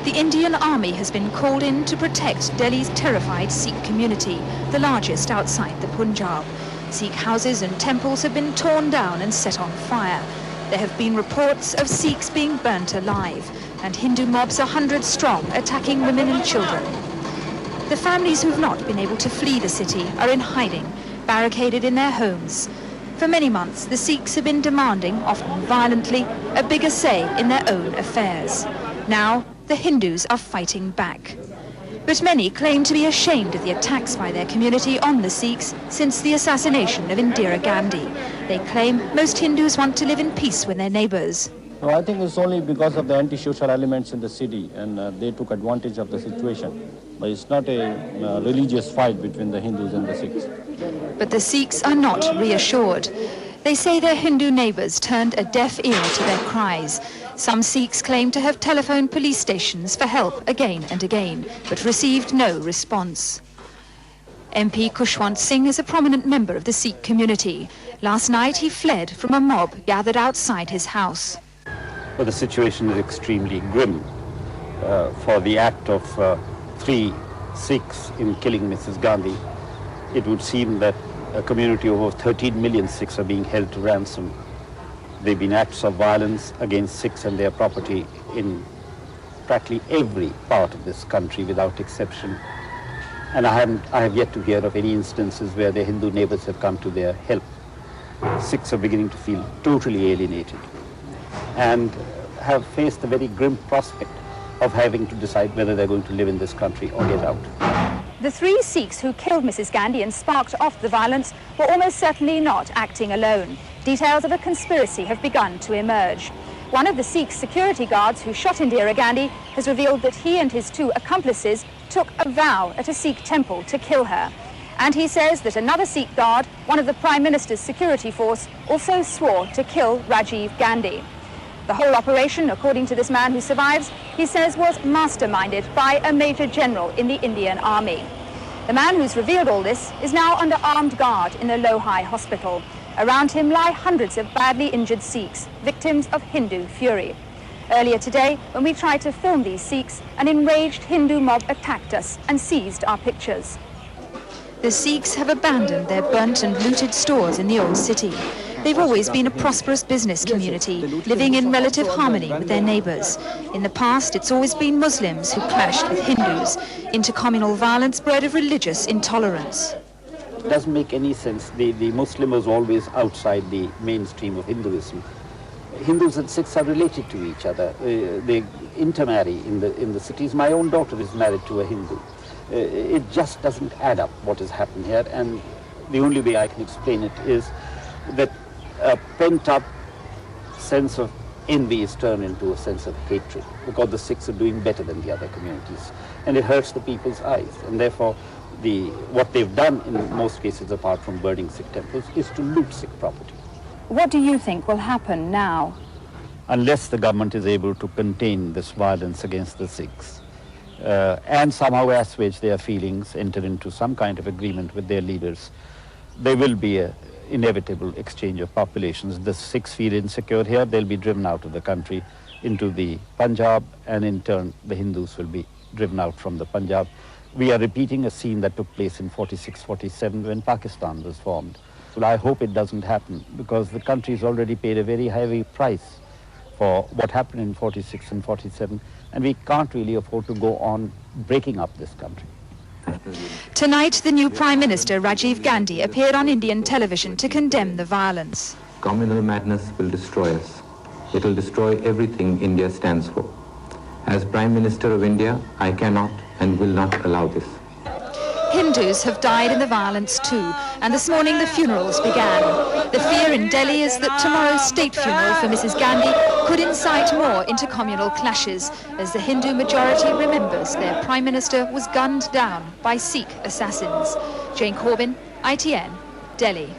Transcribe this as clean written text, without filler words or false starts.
The Indian Army has been called in to protect Delhi's terrified Sikh community, the largest outside the Punjab. Sikh houses and temples have been torn down and set on fire. There have been reports of Sikhs being burnt alive, and Hindu mobs 100 strong attacking women and children. The families who've not been able to flee the city are in hiding, barricaded in their homes. For many months, the Sikhs have been demanding, often violently, a bigger say in their own affairs. Now, the Hindus are fighting back. But many claim to be ashamed of the attacks by their community on the Sikhs since the assassination of Indira Gandhi. They claim most Hindus want to live in peace with their neighbours. No, I think it's only because of the anti-social elements in the city, and they took advantage of the situation. But it's not a religious fight between the Hindus and the Sikhs. But the Sikhs are not reassured. They say their Hindu neighbours turned a deaf ear to their cries. Some Sikhs claim to have telephoned police stations for help again and again, but received no response. MP Khushwant Singh is a prominent member of the Sikh community. Last night he fled from a mob gathered outside his house. Well, the situation is extremely grim. For the act of 3 Sikhs in killing Mrs. Gandhi, it would seem that a community of over 13 million Sikhs are being held to ransom. There have been acts of violence against Sikhs and their property in practically every part of this country without exception. And I have yet to hear of any instances where their Hindu neighbors have come to their help. Sikhs are beginning to feel totally alienated and have faced the very grim prospect of having to decide whether they're going to live in this country or get out. The 3 Sikhs who killed Mrs. Gandhi and sparked off the violence were almost certainly not acting alone. Details of a conspiracy have begun to emerge. One of the Sikh security guards who shot Indira Gandhi has revealed that he and his 2 accomplices took a vow at a Sikh temple to kill her. And he says that another Sikh guard, one of the Prime Minister's security force, also swore to kill Rajiv Gandhi. The whole operation, according to this man who survives, he says was masterminded by a Major General in the Indian Army. The man who's revealed all this is now under armed guard in a Lohai hospital. Around him lie hundreds of badly injured Sikhs, victims of Hindu fury. Earlier today, when we tried to film these Sikhs, an enraged Hindu mob attacked us and seized our pictures. The Sikhs have abandoned their burnt and looted stores in the old city. They've always been a prosperous business community, living in relative harmony with their neighbours. In the past, it's always been Muslims who clashed with Hindus. Intercommunal violence bred of religious intolerance. It doesn't make any sense. The Muslim was always outside the mainstream of Hinduism. Hindus and Sikhs are related to each other. They intermarry in the cities. My own daughter is married to a Hindu. It just doesn't add up what has happened here, and the only way I can explain it is that a pent-up sense of envy is turned into a sense of hatred because the Sikhs are doing better than the other communities, and it hurts the people's eyes, and therefore what they've done in most cases, apart from burning Sikh temples, is to loot Sikh property. What do you think will happen now? Unless the government is able to contain this violence against the Sikhs and somehow assuage their feelings, enter into some kind of agreement with their leaders, there will be an inevitable exchange of populations. The Sikhs feel insecure here, they'll be driven out of the country into the Punjab, and in turn the Hindus will be driven out from the Punjab. We are repeating a scene that took place in 46-47 when Pakistan was formed. Well, I hope it doesn't happen, because the country's already paid a very heavy price for what happened in 46 and 47, and we can't really afford to go on breaking up this country. Tonight, the new Prime Minister, Rajiv Gandhi, appeared on Indian television to condemn the violence. Communal madness will destroy us. It will destroy everything India stands for. As Prime Minister of India, I cannot and will not allow this. Hindus have died in the violence too, and this morning the funerals began. The fear in Delhi is that tomorrow's state funeral for Mrs. Gandhi could incite more intercommunal clashes, as the Hindu majority remembers their Prime Minister was gunned down by Sikh assassins. Jane Corbin, ITN, Delhi.